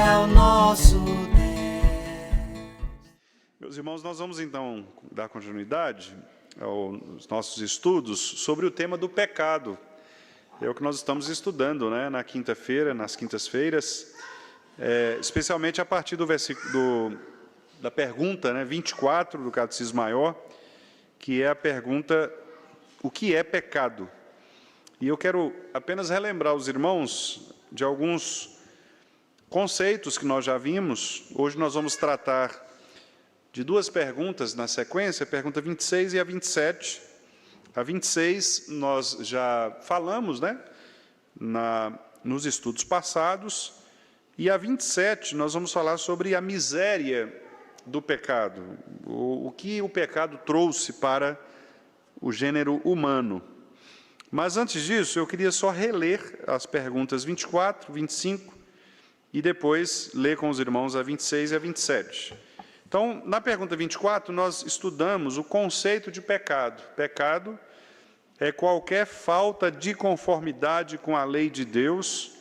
é o nosso Deus. Meus irmãos, nós vamos então dar continuidade aos nossos estudos sobre o tema do pecado. É o que nós estamos estudando, né, na quinta-feira, nas quintas-feiras, especialmente a partir do versículo da pergunta, né, 24 do Catecismo Maior, que é a pergunta: o que é pecado? E eu quero apenas relembrar os irmãos de alguns conceitos que nós já vimos. Hoje nós vamos tratar de duas perguntas na sequência, a pergunta 26 e a 27. A 26 nós já falamos, né, nos estudos passados, e a 27 nós vamos falar sobre a miséria do pecado, o que o pecado trouxe para o gênero humano. Mas antes disso, eu queria só reler as perguntas 24, 25 e depois ler com os irmãos a 26 e a 27. Então, na pergunta 24, nós estudamos o conceito de pecado. Pecado é qualquer falta de conformidade com a lei de Deus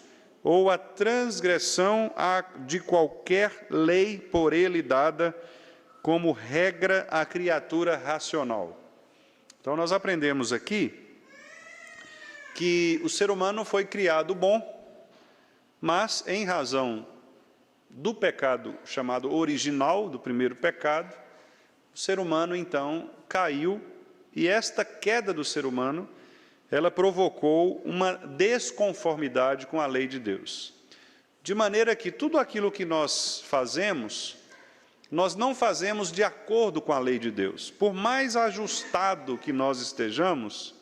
ou a transgressão de qualquer lei por ele dada como regra à criatura racional. Então, nós aprendemos aqui que o ser humano foi criado bom, mas, em razão do pecado chamado original, do primeiro pecado, o ser humano, então, caiu, e esta queda do ser humano, ela provocou uma desconformidade com a lei de Deus. De maneira que tudo aquilo que nós fazemos, nós não fazemos de acordo com a lei de Deus. Por mais ajustado que nós estejamos,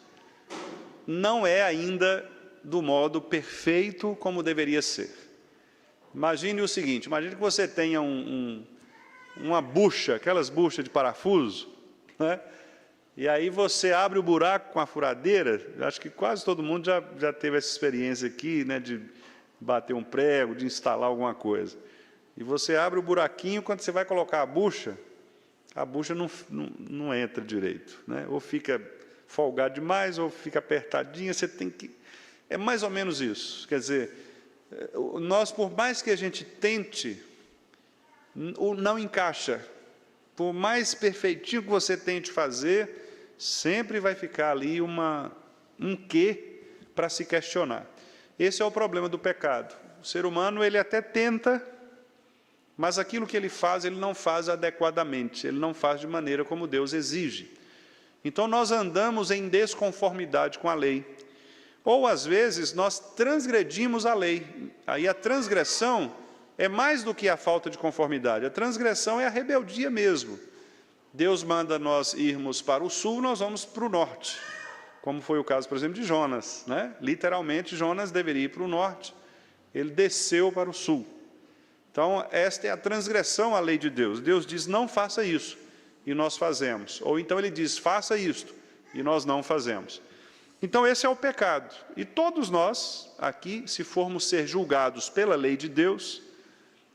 não é ainda do modo perfeito como deveria ser. Imagine o seguinte: imagine que você tenha uma bucha, aquelas buchas de parafuso, né? E aí você abre o buraco com a furadeira. Acho que quase todo mundo já teve essa experiência aqui, né, de bater um prego, de instalar alguma coisa. E você abre o buraquinho, quando você vai colocar a bucha não entra direito, né? Ou fica folgado demais, ou fica apertadinha, você tem que... É mais ou menos isso. Quer dizer, nós, por mais que a gente tente, não encaixa. Por mais perfeitinho que você tente fazer, sempre vai ficar ali um quê para se questionar. Esse é o problema do pecado. O ser humano, ele até tenta, mas aquilo que ele faz, ele não faz adequadamente, ele não faz de maneira como Deus exige. Então, nós andamos em desconformidade com a lei. Ou, às vezes, nós transgredimos a lei. Aí a transgressão é mais do que a falta de conformidade. A transgressão é a rebeldia mesmo. Deus manda nós irmos para o sul, nós vamos para o norte. Como foi o caso, por exemplo, de Jonas, né? Literalmente, Jonas deveria ir para o norte. Ele desceu para o sul. Então, esta é a transgressão à lei de Deus. Deus diz: não faça isso, e nós fazemos. Ou então ele diz: faça isto, e nós não fazemos. Então, esse é o pecado. E todos nós, aqui, se formos ser julgados pela lei de Deus,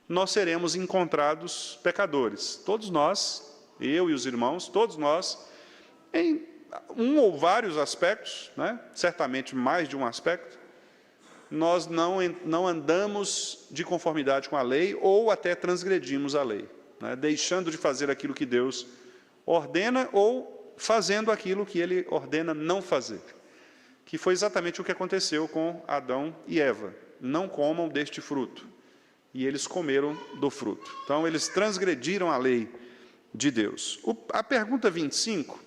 nós seremos encontrados pecadores. Todos nós, eu e os irmãos, todos nós, em um ou vários aspectos, né? Certamente mais de um aspecto, nós não andamos de conformidade com a lei, ou até transgredimos a lei, né? Deixando de fazer aquilo que Deus ordena, ou fazendo aquilo que Ele ordena não fazer. Que foi exatamente o que aconteceu com Adão e Eva. Não comam deste fruto. E eles comeram do fruto. Então, eles transgrediram a lei de Deus. A pergunta 25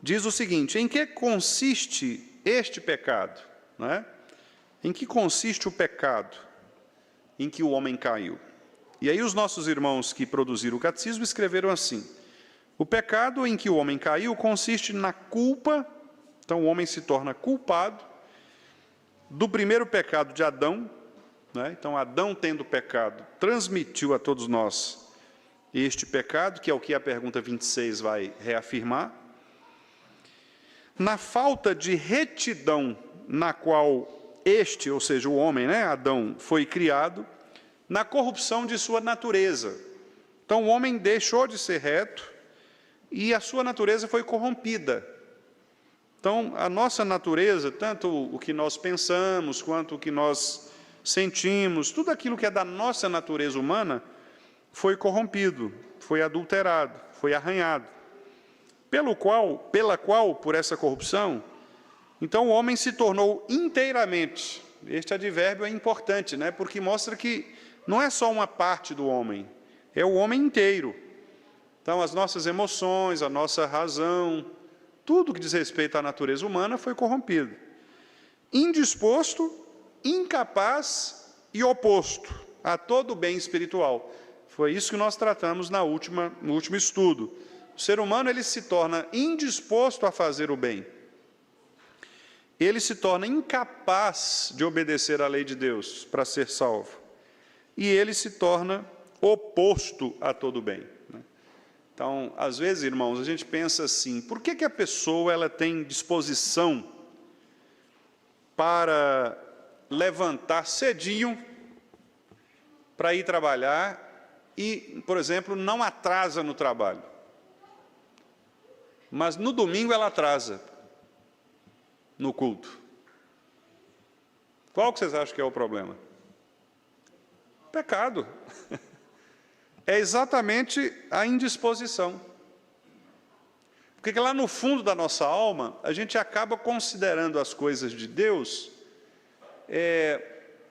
diz o seguinte: em que consiste este pecado? Né? Em que consiste o pecado em que o homem caiu? E aí os nossos irmãos que produziram o catecismo escreveram assim: o pecado em que o homem caiu consiste na culpa. Então, o homem se torna culpado do primeiro pecado de Adão, né? Então, Adão, tendo pecado, transmitiu a todos nós este pecado, que é o que a pergunta 26 vai reafirmar. Na falta de retidão na qual ou seja, o homem, né, Adão, foi criado, na corrupção de sua natureza. Então, o homem deixou de ser reto e a sua natureza foi corrompida. Então, a nossa natureza, tanto o que nós pensamos, quanto o que nós sentimos, tudo aquilo que é da nossa natureza humana, foi corrompido, foi adulterado, foi arranhado. Pela qual, por essa corrupção, então o homem se tornou inteiramente. Este advérbio é importante, né? Porque mostra que não é só uma parte do homem, é o homem inteiro. Então, as nossas emoções, a nossa razão, tudo que diz respeito à natureza humana foi corrompido. Indisposto, incapaz e oposto a todo o bem espiritual. Foi isso que nós tratamos no último estudo. O ser humano ele se torna indisposto a fazer o bem. Ele se torna incapaz de obedecer à lei de Deus para ser salvo. E ele se torna oposto a todo o bem. Então, às vezes, irmãos, a gente pensa assim, por que a pessoa ela tem disposição para levantar cedinho para ir trabalhar e, por exemplo, não atrasa no trabalho? Mas no domingo ela atrasa no culto. Qual que vocês acham que é o problema? Pecado. É exatamente a indisposição. Porque lá no fundo da nossa alma, a gente acaba considerando as coisas de Deus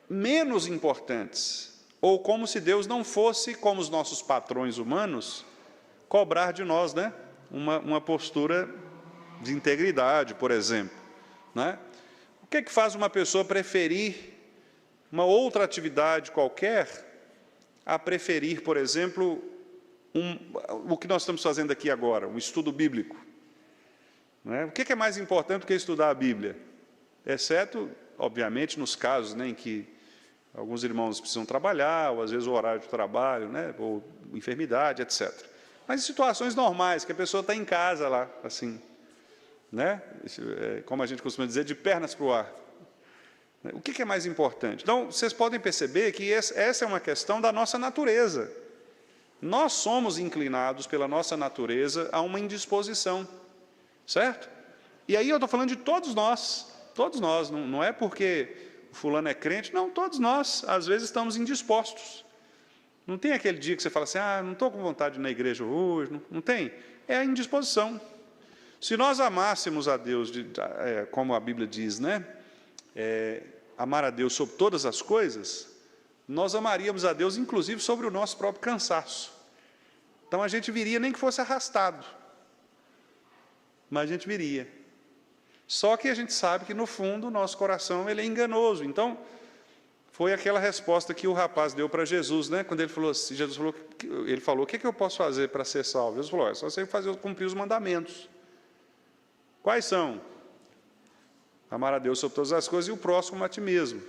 menos importantes, ou como se Deus não fosse, como os nossos patrões humanos, cobrar de nós, né? Uma postura de integridade, por exemplo. Né? O que é que faz uma pessoa preferir uma outra atividade qualquer a preferir, por exemplo, o que nós estamos fazendo aqui agora, um estudo bíblico? Né? O que é mais importante do que estudar a Bíblia? Exceto, obviamente, nos casos, né, em que alguns irmãos precisam trabalhar, ou às vezes o horário de trabalho, né, ou enfermidade, etc. Mas em situações normais, que a pessoa está em casa lá, assim, né? Como a gente costuma dizer, de pernas para o ar. O que é mais importante? Então, vocês podem perceber que essa é uma questão da nossa natureza. Nós somos inclinados pela nossa natureza a uma indisposição, certo? E aí eu estou falando de todos nós, não é porque o fulano é crente, não, todos nós, às vezes, estamos indispostos. Não tem aquele dia que você fala assim, não estou com vontade de ir na igreja hoje, não tem, é a indisposição. Se nós amássemos a Deus, como a Bíblia diz, né? Amar a Deus sobre todas as coisas, nós amaríamos a Deus, inclusive, sobre o nosso próprio cansaço. Então, a gente viria, nem que fosse arrastado, mas a gente viria. Só que a gente sabe que, no fundo, o nosso coração ele é enganoso. Então, foi aquela resposta que o rapaz deu para Jesus, né? Quando ele falou assim, Jesus falou, o que eu posso fazer para ser salvo? Jesus falou, só você cumprir os mandamentos. Quais são? Amar a Deus sobre todas as coisas e o próximo como a ti mesmo.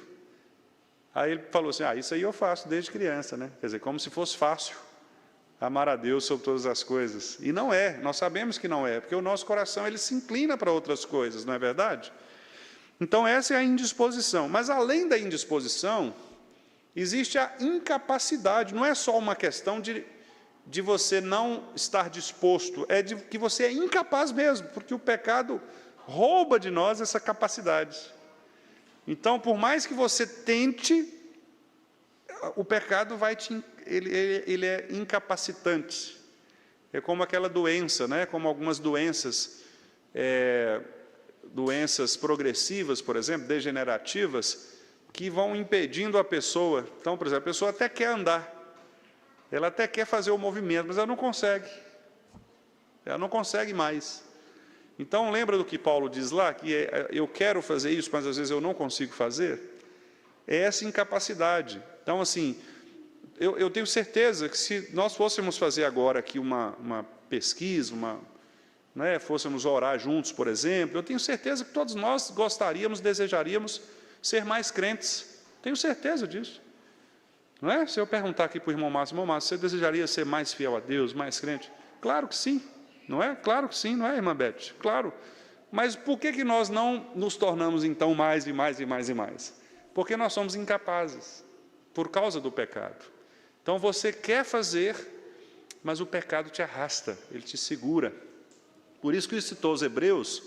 Aí ele falou assim, isso aí eu faço desde criança, né? Quer dizer, como se fosse fácil amar a Deus sobre todas as coisas. E não é, nós sabemos que não é, porque o nosso coração ele se inclina para outras coisas, não é verdade? Então essa é a indisposição. Mas além da indisposição, existe a incapacidade. Não é só uma questão de você não estar disposto, é de que você é incapaz mesmo, porque o pecado rouba de nós essa capacidade. Então, por mais que você tente, o pecado ele é incapacitante. É como aquela doença, né? Como algumas doenças, doenças progressivas, por exemplo, degenerativas, que vão impedindo a pessoa. Então, por exemplo, a pessoa até quer andar, ela até quer fazer o movimento, mas ela não consegue. Ela não consegue mais. Então, lembra do que Paulo diz lá, que eu quero fazer isso, mas às vezes eu não consigo fazer? É essa incapacidade. Então, assim, eu tenho certeza que se nós fôssemos fazer agora aqui uma pesquisa, né, fôssemos orar juntos, por exemplo, eu tenho certeza que todos nós gostaríamos, desejaríamos ser mais crentes. Tenho certeza disso. Não é? Se eu perguntar aqui para o irmão Márcio, você desejaria ser mais fiel a Deus, mais crente? Claro que sim. Não é? Claro que sim, não é, irmã Beth? Claro. Mas por que nós não nos tornamos, então, mais e mais e mais e mais? Porque nós somos incapazes, por causa do pecado. Então, você quer fazer, mas o pecado te arrasta, ele te segura. Por isso que ele citou os Hebreus,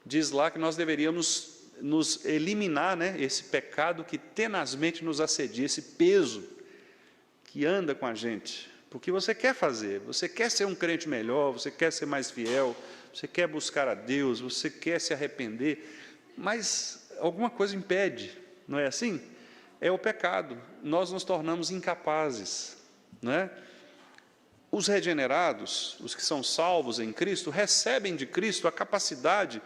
diz lá que nós deveríamos nos eliminar, né, esse pecado que tenazmente nos assedia, esse peso que anda com a gente. Porque você quer fazer, você quer ser um crente melhor, você quer ser mais fiel, você quer buscar a Deus, você quer se arrepender, mas alguma coisa impede, não é assim? É o pecado, nós nos tornamos incapazes, não é? Os regenerados, os que são salvos em Cristo, recebem de Cristo a capacidade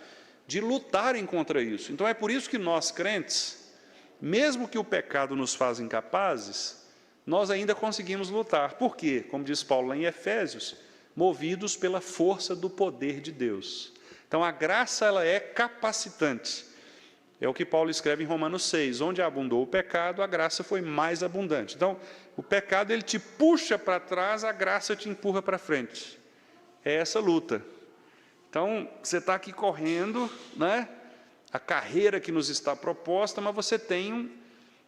de lutarem contra isso. Então é por isso que nós crentes, mesmo que o pecado nos faça incapazes, nós ainda conseguimos lutar. Por quê? Como diz Paulo lá em Efésios, movidos pela força do poder de Deus. Então a graça, ela é capacitante. É o que Paulo escreve em Romanos 6, onde abundou o pecado, a graça foi mais abundante. Então, o pecado, ele te puxa para trás, a graça te empurra para frente. É essa luta. Então, você está aqui correndo, né? A carreira que nos está proposta, mas você tem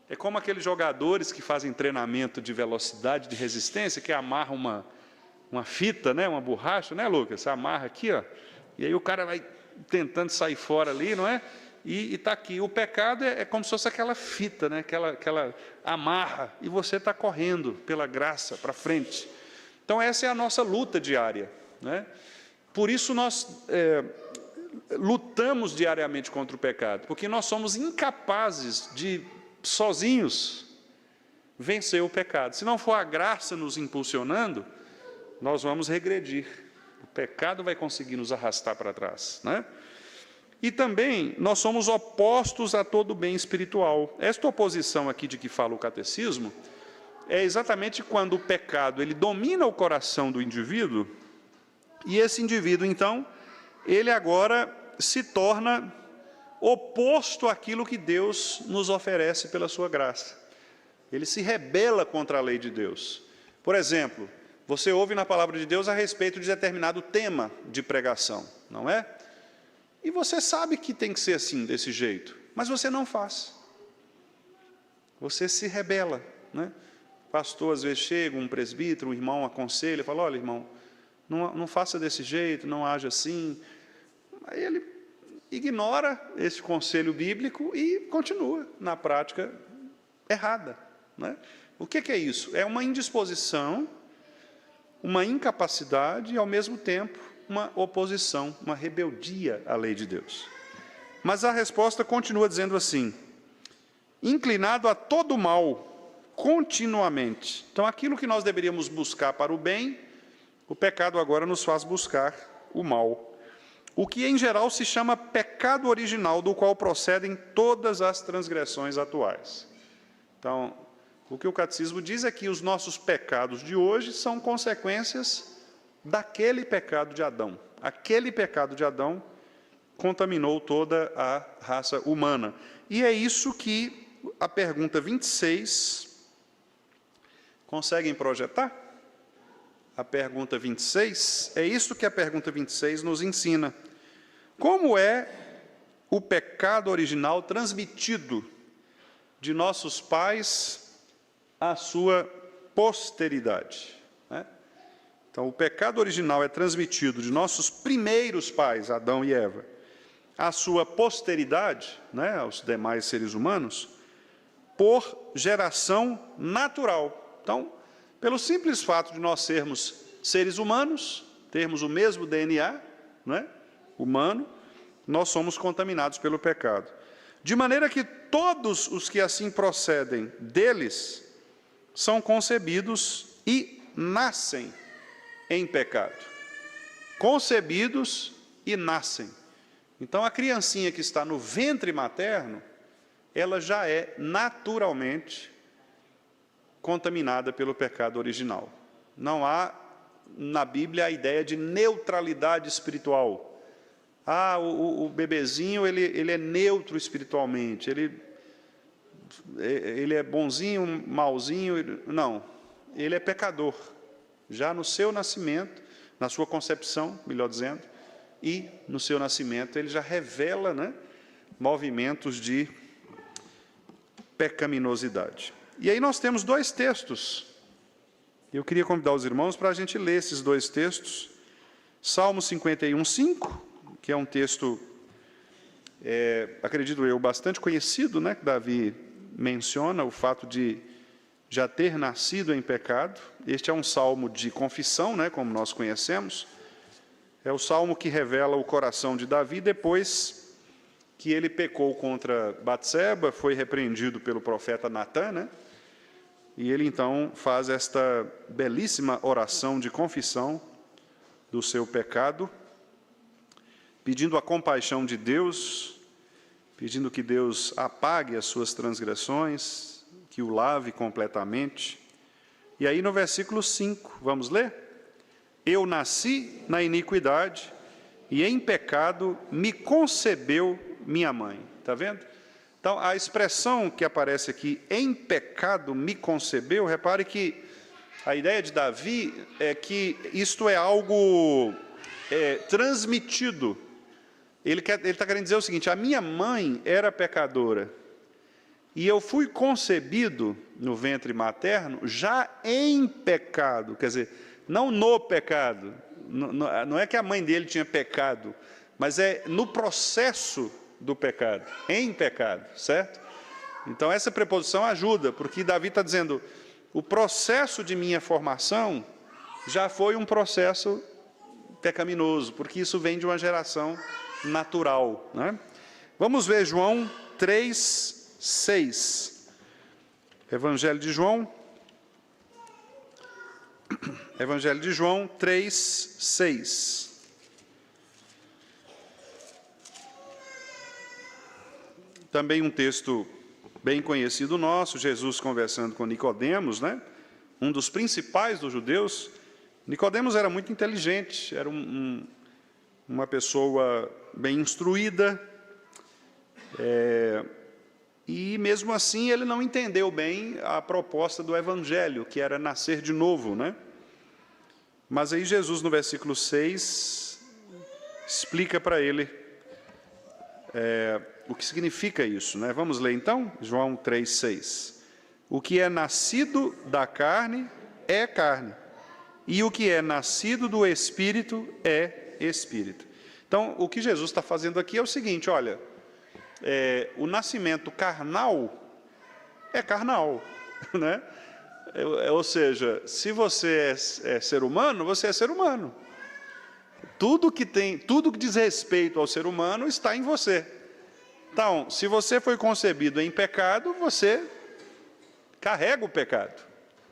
é como aqueles jogadores que fazem treinamento de velocidade, de resistência, que amarram uma fita, né? Uma borracha, né, Lucas? Você amarra aqui, ó, e aí o cara vai tentando sair fora ali, não é? E está aqui. O pecado é como se fosse aquela fita, né? aquela amarra, e você está correndo pela graça para frente. Então, essa é a nossa luta diária, né? Por isso nós lutamos diariamente contra o pecado, porque nós somos incapazes de, sozinhos, vencer o pecado. Se não for a graça nos impulsionando, nós vamos regredir. O pecado vai conseguir nos arrastar para trás, né? E também nós somos opostos a todo bem espiritual. Esta oposição aqui de que fala o catecismo é exatamente quando o pecado ele domina o coração do indivíduo, e esse indivíduo, então, ele agora se torna oposto àquilo que Deus nos oferece pela sua graça. Ele se rebela contra a lei de Deus. Por exemplo, você ouve na palavra de Deus a respeito de determinado tema de pregação, não é? E você sabe que tem que ser assim, desse jeito, mas você não faz. Você se rebela, né? O pastor às vezes chega, um presbítero, um irmão aconselha, fala, olha, irmão, não faça desse jeito, não haja assim. Aí ele ignora esse conselho bíblico e continua na prática errada, né? O que é isso? É uma indisposição, uma incapacidade e, ao mesmo tempo, uma oposição, uma rebeldia à lei de Deus. Mas a resposta continua dizendo assim, inclinado a todo mal, continuamente. Então, aquilo que nós deveríamos buscar para o bem, o pecado agora nos faz buscar o mal. O que, em geral, se chama pecado original, do qual procedem todas as transgressões atuais. Então, o que o catecismo diz é que os nossos pecados de hoje são consequências daquele pecado de Adão. Aquele pecado de Adão contaminou toda a raça humana. E é isso que a pergunta 26, conseguem projetar? A pergunta 26, é isso que a pergunta 26 nos ensina. Como é o pecado original transmitido de nossos pais à sua posteridade, né? Então, o pecado original é transmitido de nossos primeiros pais, Adão e Eva, à sua posteridade, né, aos demais seres humanos, por geração natural. Então, pelo simples fato de nós sermos seres humanos, termos o mesmo DNA, né, humano, nós somos contaminados pelo pecado. De maneira que todos os que assim procedem deles são concebidos e nascem em pecado. Concebidos e nascem. Então, a criancinha que está no ventre materno, ela já é naturalmente contaminada pelo pecado original. Não há na Bíblia a ideia de neutralidade espiritual. O bebezinho ele é neutro espiritualmente, ele é bonzinho, malzinho. Não, ele é pecador. Já no seu nascimento, na sua concepção, melhor dizendo, e no seu nascimento ele já revela, né, movimentos de pecaminosidade. E aí nós temos dois textos. Eu queria convidar os irmãos para a gente ler esses dois textos. Salmo 51:5, que é um texto acredito eu, bastante conhecido, né, que Davi menciona o fato de já ter nascido em pecado. Este é um salmo de confissão, né, como nós conhecemos. É o salmo que revela o coração de Davi depois que ele pecou contra Batseba, foi repreendido pelo profeta Natã, né? E ele então faz esta belíssima oração de confissão do seu pecado, pedindo a compaixão de Deus, pedindo que Deus apague as suas transgressões, que o lave completamente. E aí no versículo 5, vamos ler? Eu nasci na iniquidade, e em pecado me concebeu minha mãe. Está vendo? Então, a expressão que aparece aqui, em pecado me concebeu, repare que a ideia de Davi é que isto é algo transmitido. Ele está querendo dizer o seguinte: a minha mãe era pecadora, e eu fui concebido no ventre materno já em pecado, quer dizer, não no pecado, não é que a mãe dele tinha pecado, mas é no processo do pecado, em pecado, certo? Então essa preposição ajuda, porque Davi está dizendo, o processo de minha formação já foi um processo pecaminoso, porque isso vem de uma geração natural, né? Vamos ver João 3:6. Evangelho de João 3:6. Também um texto bem conhecido nosso, Jesus conversando com Nicodemos, né? Um dos principais dos judeus. Nicodemos era muito inteligente, era uma pessoa bem instruída, e mesmo assim ele não entendeu bem a proposta do Evangelho, que era nascer de novo, né? Mas aí Jesus, no versículo 6, explica para ele o que significa isso, né? Vamos ler então, João 3:6. O que é nascido da carne é carne, e o que é nascido do Espírito é Espírito. Então, o que Jesus está fazendo aqui é o seguinte, olha, o nascimento carnal é carnal, né? Ou seja, se você é ser humano, você é ser humano. Tudo que diz respeito ao ser humano está em você. Então, se você foi concebido em pecado, você carrega o pecado,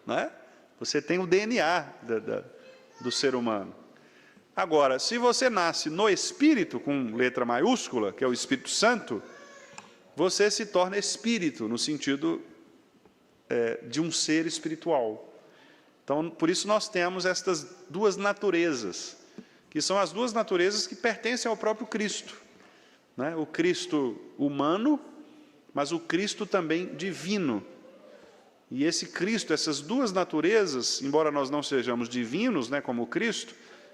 né? Você tem o DNA do ser humano. Agora, se você nasce no Espírito, com letra maiúscula, que é o Espírito Santo, você se torna espírito, no sentido de um ser espiritual. Então, por isso nós temos estas duas naturezas, que são as duas naturezas que pertencem ao próprio Cristo, né? O Cristo humano, mas o Cristo também divino. E esse Cristo, essas duas naturezas, embora nós não sejamos divinos, né, como o Cristo,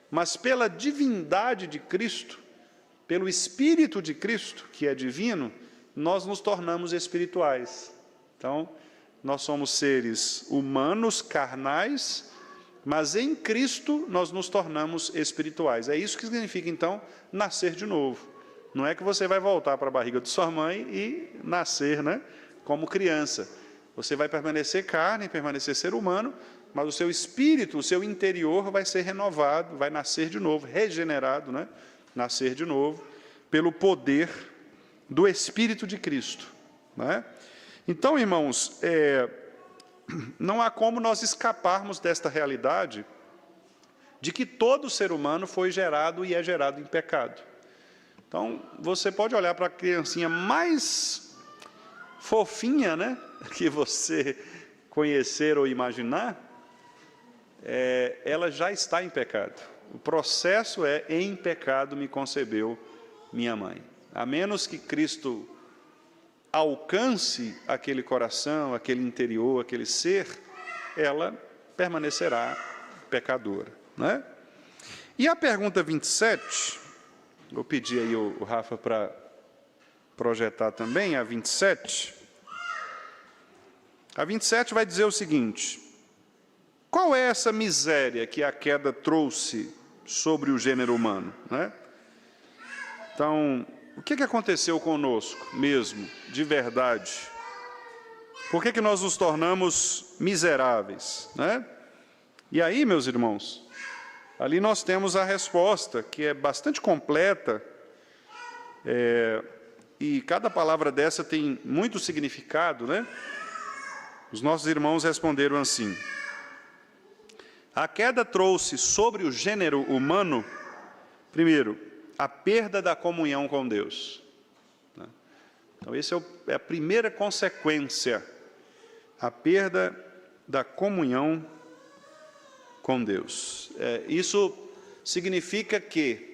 mas pela divindade de Cristo, pelo Espírito de Cristo, que é divino, nós nos tornamos espirituais. Então, nós somos seres humanos, carnais, mas em Cristo nós nos tornamos espirituais. É isso que significa, então, nascer de novo. Não é que você vai voltar para a barriga de sua mãe e nascer, né, como criança. Você vai permanecer carne, permanecer ser humano, mas o seu espírito, o seu interior vai ser renovado, vai nascer de novo, regenerado, né? Nascer de novo, pelo poder do Espírito de Cristo, né? Então, irmãos, não há como nós escaparmos desta realidade de que todo ser humano foi gerado e é gerado em pecado. Então, você pode olhar para a criancinha mais fofinha, né, que você conhecer ou imaginar, ela já está em pecado. O processo é, em pecado me concebeu minha mãe. A menos que Cristo alcance aquele coração, aquele interior, aquele ser, ela permanecerá pecadora, né? E a pergunta 27, vou pedir aí o Rafa para projetar também a 27. A 27 vai dizer o seguinte: qual é essa miséria que a queda trouxe sobre o gênero humano, né? Então, o que aconteceu conosco mesmo, de verdade? Por que nós nos tornamos miseráveis, né? E aí, meus irmãos, ali nós temos a resposta, que é bastante completa, e cada palavra dessa tem muito significado, né? Os nossos irmãos responderam assim: a queda trouxe sobre o gênero humano, primeiro, a perda da comunhão com Deus. Então, essa é a primeira consequência, a perda da comunhão com Deus. Isso significa que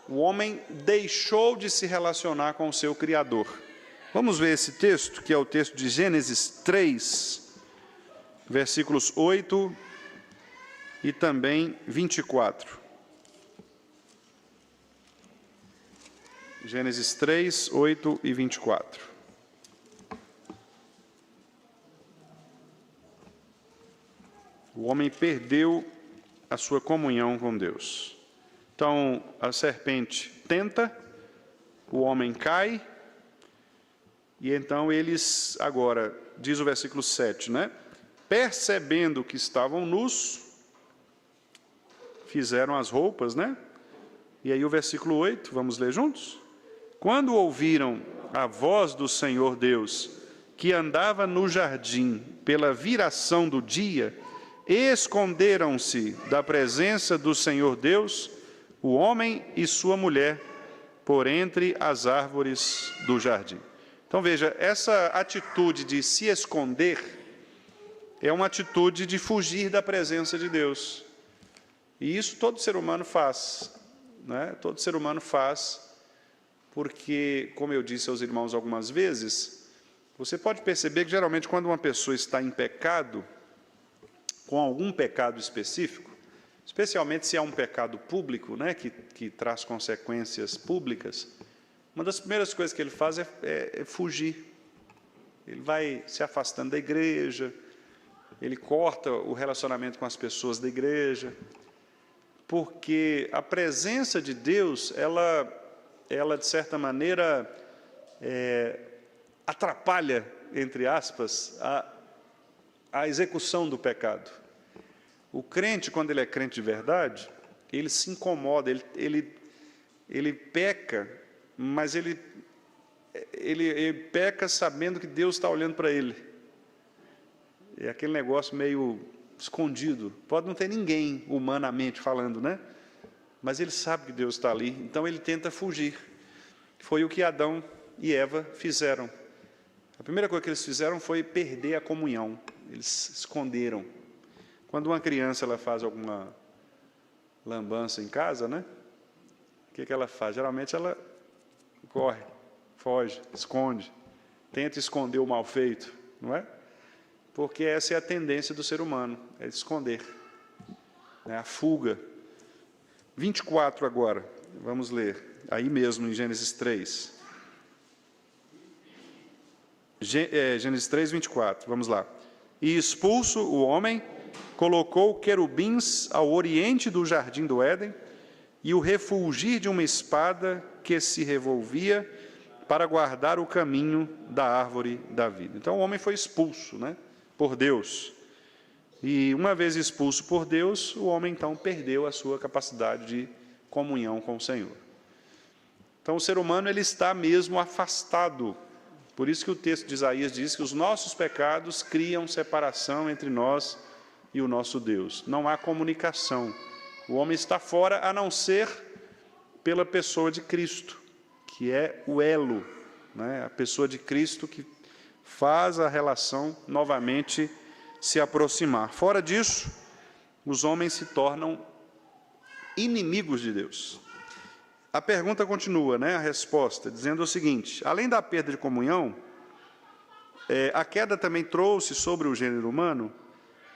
o homem deixou de se relacionar com o seu Criador. Vamos ver esse texto, que é o texto de Gênesis 3, versículos 8 e também 24. Gênesis 3, 8 e 24. O homem perdeu a sua comunhão com Deus. Então, a serpente tenta, o homem cai, e então eles, agora, diz o versículo 7, né? Percebendo que estavam nus, fizeram as roupas, né? E aí o versículo 8, vamos ler juntos? Quando ouviram a voz do Senhor Deus, que andava no jardim pela viração do dia, esconderam-se da presença do Senhor Deus, o homem e sua mulher, por entre as árvores do jardim. Então veja, essa atitude de se esconder é uma atitude de fugir da presença de Deus. E isso todo ser humano faz, né? Todo ser humano faz, porque, como eu disse aos irmãos algumas vezes, você pode perceber que geralmente quando uma pessoa está em pecado, com algum pecado específico, especialmente se é um pecado público, né, que traz consequências públicas, uma das primeiras coisas que ele faz é fugir. Ele vai se afastando da igreja, ele corta o relacionamento com as pessoas da igreja, porque a presença de Deus, ela de certa maneira, atrapalha, entre aspas, a execução do pecado. O crente, quando ele é crente de verdade, ele se incomoda, ele peca, mas ele peca sabendo que Deus está olhando para ele. É aquele negócio meio escondido. Pode não ter ninguém, humanamente falando, né? Mas ele sabe que Deus está ali, então ele tenta fugir. Foi o que Adão e Eva fizeram. A primeira coisa que eles fizeram foi perder a comunhão. Eles se esconderam. Quando uma criança ela faz alguma lambança em casa, né? O que ela faz? Geralmente ela corre, foge, esconde, tenta esconder o mal feito, não é? Porque essa é a tendência do ser humano, é esconder, né? A fuga. 24 agora, vamos ler, aí mesmo em Gênesis 3. Gênesis 3, 24, vamos lá. E expulso o homem, colocou querubins ao oriente do jardim do Éden, e o refulgir de uma espada que se revolvia para guardar o caminho da árvore da vida. Então o homem foi expulso, né, por Deus. E uma vez expulso por Deus, o homem então perdeu a sua capacidade de comunhão com o Senhor. Então o ser humano ele está mesmo afastado. Por isso que o texto de Isaías diz que os nossos pecados criam separação entre nós e o nosso Deus. Não há comunicação. O homem está fora, a não ser pela pessoa de Cristo, que é o elo, né? A pessoa de Cristo que faz a relação novamente se aproximar. Fora disso, os homens se tornam inimigos de Deus. A pergunta continua, né? A resposta, dizendo o seguinte: além da perda de comunhão, a queda também trouxe sobre o gênero humano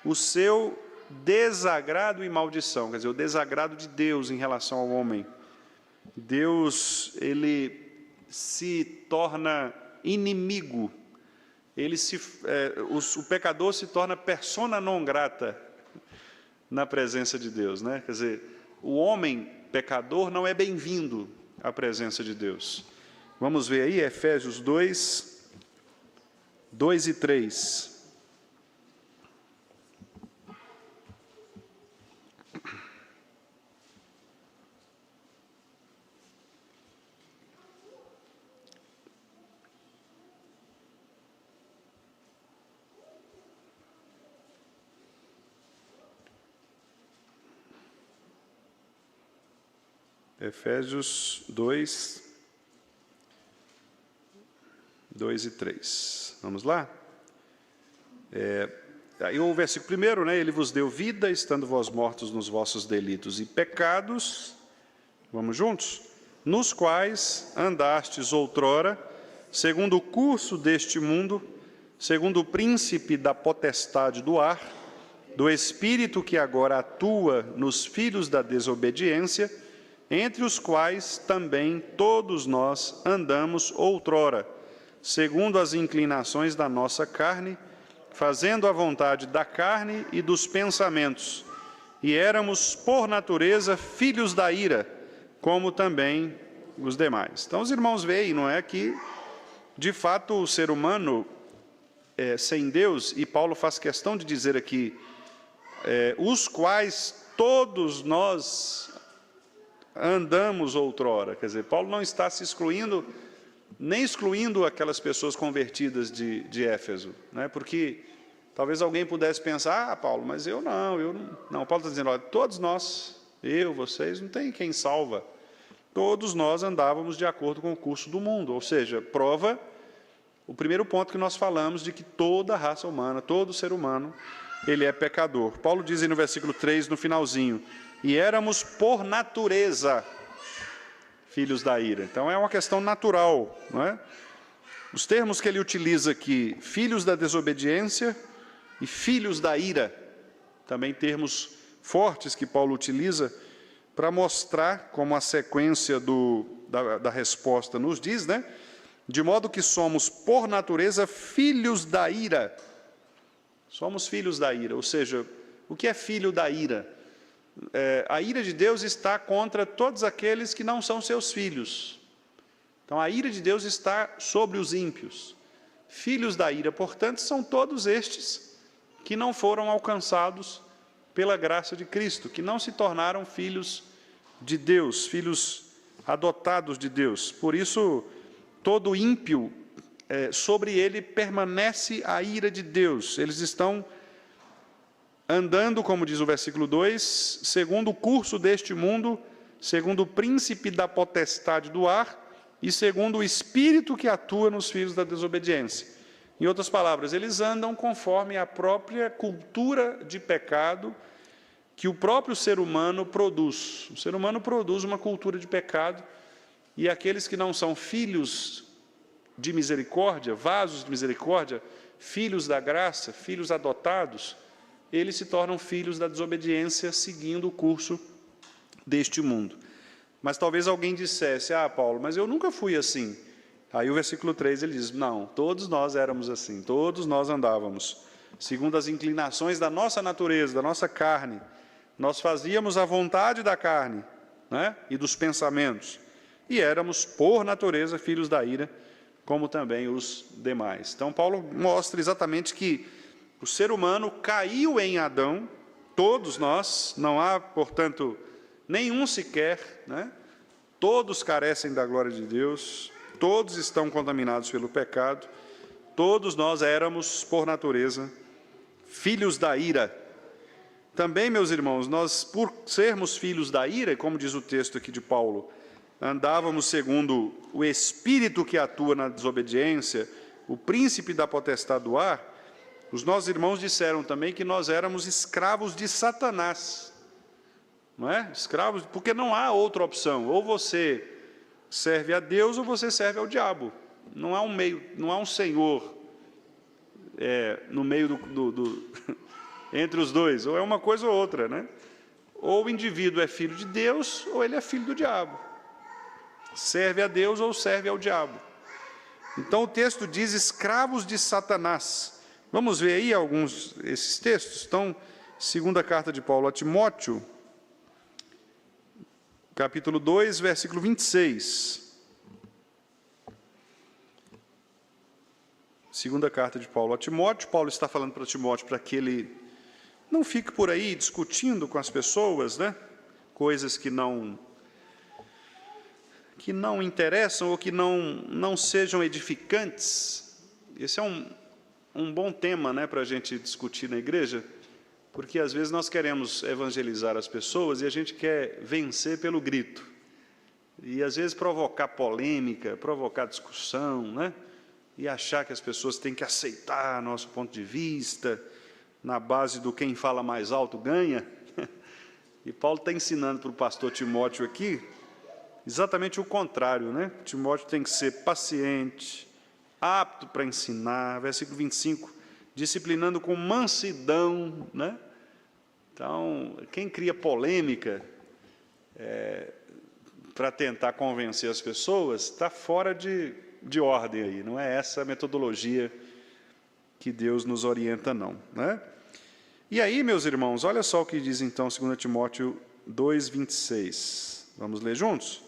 o seu desagrado e maldição, quer dizer, o desagrado de Deus em relação ao homem. Deus, ele se torna inimigo, o pecador se torna persona non grata na presença de Deus, né? Quer dizer, o homem pecador não é bem-vindo a presença de Deus. Vamos ver aí, Efésios 2, 2 e 3. Efésios 2, 2 e 3. Vamos lá? Aí o versículo primeiro, né? Ele vos deu vida, estando vós mortos nos vossos delitos e pecados. Vamos juntos? Nos quais andastes outrora, segundo o curso deste mundo, segundo o príncipe da potestade do ar, do espírito que agora atua nos filhos da desobediência, entre os quais também todos nós andamos outrora, segundo as inclinações da nossa carne, fazendo a vontade da carne e dos pensamentos, e éramos, por natureza, filhos da ira, como também os demais. Então, os irmãos veem, não é, que, de fato, o ser humano sem Deus, e Paulo faz questão de dizer aqui, os quais todos nós andamos outrora. Quer dizer, Paulo não está se excluindo, nem excluindo aquelas pessoas convertidas de Éfeso, né? Porque talvez alguém pudesse pensar, Paulo, mas eu não. Não, Paulo está dizendo, olha, todos nós, eu, vocês, não tem quem salva. Todos nós andávamos de acordo com o curso do mundo, ou seja, prova o primeiro ponto que nós falamos de que toda a raça humana, todo ser humano, ele é pecador. Paulo diz aí no versículo 3, no finalzinho, e éramos por natureza filhos da ira. Então é uma questão natural, não é? Os termos que ele utiliza aqui, filhos da desobediência e filhos da ira, também termos fortes que Paulo utiliza para mostrar como a sequência da resposta nos diz, né? De modo que somos, por natureza, filhos da ira. Somos filhos da ira, ou seja, o que é filho da ira? A ira de Deus está contra todos aqueles que não são seus filhos. Então, a ira de Deus está sobre os ímpios. Filhos da ira, portanto, são todos estes que não foram alcançados pela graça de Cristo, que não se tornaram filhos de Deus, filhos adotados de Deus. Por isso, todo ímpio, sobre ele permanece a ira de Deus. Eles estão andando, como diz o versículo 2, segundo o curso deste mundo, segundo o príncipe da potestade do ar e segundo o espírito que atua nos filhos da desobediência. Em outras palavras, eles andam conforme a própria cultura de pecado que o próprio ser humano produz. O ser humano produz uma cultura de pecado e aqueles que não são filhos de misericórdia, vasos de misericórdia, filhos da graça, filhos adotados, eles se tornam filhos da desobediência, seguindo o curso deste mundo. Mas talvez alguém dissesse, Paulo, mas eu nunca fui assim. Aí o versículo 3, ele diz, não, todos nós éramos assim, todos nós andávamos, segundo as inclinações da nossa natureza, da nossa carne. Nós fazíamos a vontade da carne, né, e dos pensamentos, e éramos, por natureza, filhos da ira, como também os demais. Então, Paulo mostra exatamente que o ser humano caiu em Adão, todos nós, não há, portanto, nenhum sequer, né? Todos carecem da glória de Deus, todos estão contaminados pelo pecado, todos nós éramos, por natureza, filhos da ira. Também, meus irmãos, nós, por sermos filhos da ira, como diz o texto aqui de Paulo, andávamos segundo o espírito que atua na desobediência, o príncipe da potestade do ar. Os nossos irmãos disseram também que nós éramos escravos de Satanás, não é? Escravos, porque não há outra opção, ou você serve a Deus ou você serve ao diabo, não há um meio, não há um senhor no meio entre os dois, ou é uma coisa ou outra, né? Ou o indivíduo é filho de Deus ou ele é filho do diabo, serve a Deus ou serve ao diabo. Então o texto diz escravos de Satanás. Vamos ver aí esses textos. Então, segunda carta de Paulo a Timóteo, capítulo 2, versículo 26. Segunda carta de Paulo a Timóteo. Paulo está falando para Timóteo para que ele não fique por aí discutindo com as pessoas, né? Coisas que não interessam ou que não sejam edificantes. Esse é um bom tema, né, para a gente discutir na igreja, porque às vezes nós queremos evangelizar as pessoas e a gente quer vencer pelo grito. E às vezes provocar polêmica, provocar discussão, né? E achar que as pessoas têm que aceitar nosso ponto de vista, na base do quem fala mais alto ganha. E Paulo está ensinando para o pastor Timóteo aqui exatamente o contrário, né? Timóteo tem que ser paciente, apto para ensinar, versículo 25, disciplinando com mansidão, né? Então, quem cria polêmica para tentar convencer as pessoas está fora de ordem aí, não é essa a metodologia que Deus nos orienta, não, né? E aí, meus irmãos, olha só o que diz então 2 Timóteo 2:26. Vamos ler juntos?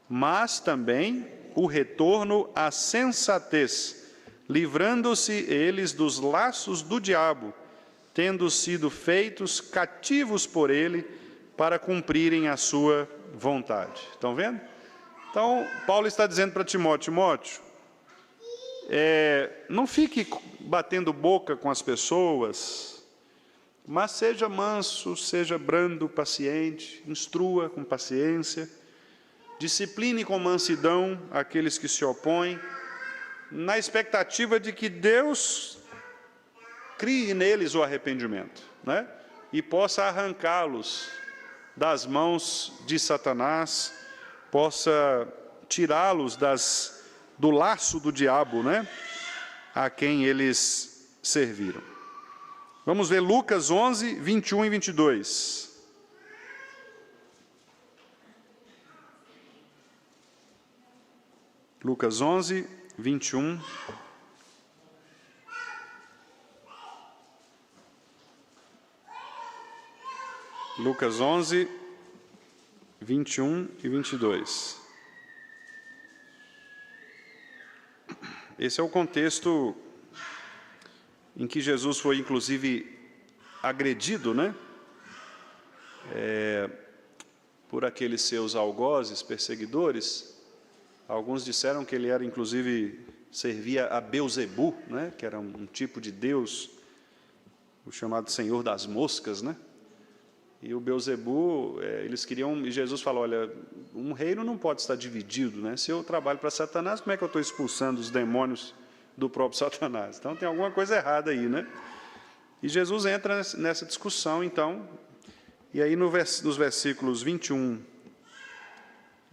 Mas também o retorno à sensatez, livrando-se eles dos laços do diabo, tendo sido feitos cativos por ele para cumprirem a sua vontade. Estão vendo? Então, Paulo está dizendo para Timóteo, não fique batendo boca com as pessoas, mas seja manso, seja brando, paciente, instrua com paciência, discipline com mansidão aqueles que se opõem, na expectativa de que Deus crie neles o arrependimento, né? E possa arrancá-los das mãos de Satanás, possa tirá-los do laço do diabo, né? A quem eles serviram. Vamos ver Lucas 11, 21 e 22. Lucas 11, 21. Lucas 11, 21 e 22. Esse é o contexto em que Jesus foi, inclusive, agredido, né? Por aqueles seus algozes, perseguidores. Alguns disseram que ele era, inclusive, servia a Belzebu, né? Que era um tipo de Deus, o chamado Senhor das Moscas, né? E o Belzebu, eles queriam, e Jesus falou, olha, um reino não pode estar dividido, né? Se eu trabalho para Satanás, como é que eu estou expulsando os demônios do próprio Satanás? Então tem alguma coisa errada aí, né? E Jesus entra nessa discussão, então, e aí nos versículos 21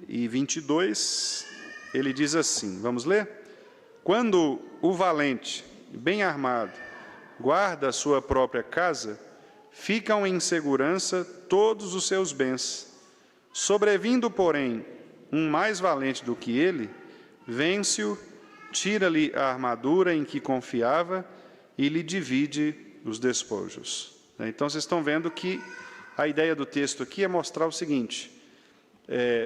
e 22, ele diz assim, vamos ler? Quando o valente, bem armado, guarda a sua própria casa, ficam em segurança todos os seus bens. Sobrevindo, porém, um mais valente do que ele, vence-o, tira-lhe a armadura em que confiava e lhe divide os despojos. Então, vocês estão vendo que a ideia do texto aqui é mostrar o seguinte,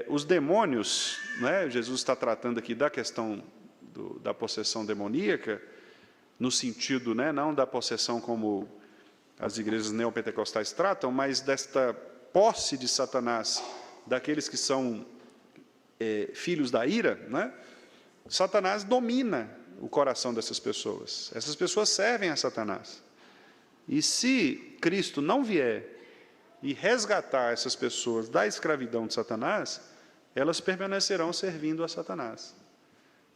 os demônios, né, Jesus está tratando aqui da questão da possessão demoníaca, no sentido, né, não da possessão como as igrejas neopentecostais tratam, mas desta posse de Satanás, daqueles que são filhos da ira, né? Satanás domina o coração dessas pessoas. Essas pessoas servem a Satanás. E se Cristo não vier e resgatar essas pessoas da escravidão de Satanás, elas permanecerão servindo a Satanás.